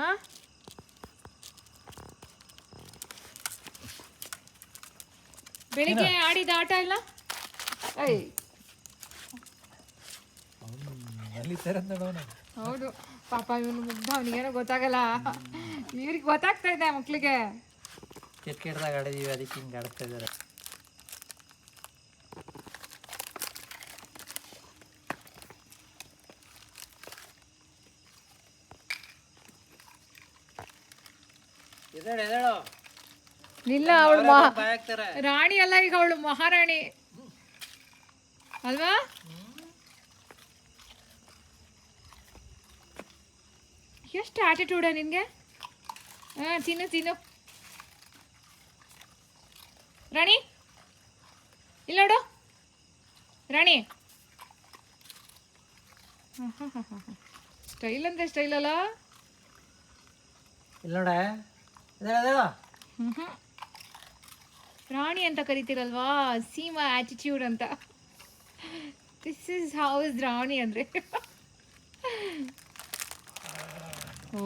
ಆ ಬೆಳಿಗ್ಗೆ ಆಡಿದ ಆಟ ಇಲ್ಲ. ಐ ಹೌದು ಪಾಪ ಇವನು ಮುಗ್ಧ, ಅವನಿಗೇನೋ ಗೊತ್ತಾಗಲ್ಲ. ಇವ್ರಿಗೆ ಗೊತ್ತಾಗ್ತಾ ಇದೆ ಮಕ್ಳಿಗೆ. ಕ್ರಿಕೆಟ್ದಾಗ ಆಡಿದೀವಿ, ಅದಕ್ಕೆ ಹಿಂಗೆ ಆಡ್ತಾ ಇದ್ದಾರೆ. ಇಲ್ಲ, ಅವಳು ರಾಣಿ ಅಲ್ಲ, ಈಗ ಅವಳು ಮಹಾರಾಣಿ ಅಲ್ವಾ? ಎಷ್ಟು ಆಟಿಟ್ಯೂಡ ನಿನಗೆ. ಹಾಂ, ತಿನ್ನು ತಿನ್ನು ರಾಣಿ. ಇಲ್ಲ ನೋಡು ರಾಣಿ. ಸ್ಟೈಲ್ ಅಂದರೆ ಸ್ಟೈಲ್ ಅಲ್ಲ. ಇಲ್ಲ ನೋಡ, ರಾಣಿ ಅಂತ ಕರಿತೀರಲ್ವಾ, ಸೀಮಾ ಆಟಿಟ್ಯೂಡ್ ಅಂತ. ದಿಸ್ ಇಸ್ ಹೌ ಇಸ್ ರಾಣಿ ಅಂದರೆ. ಓ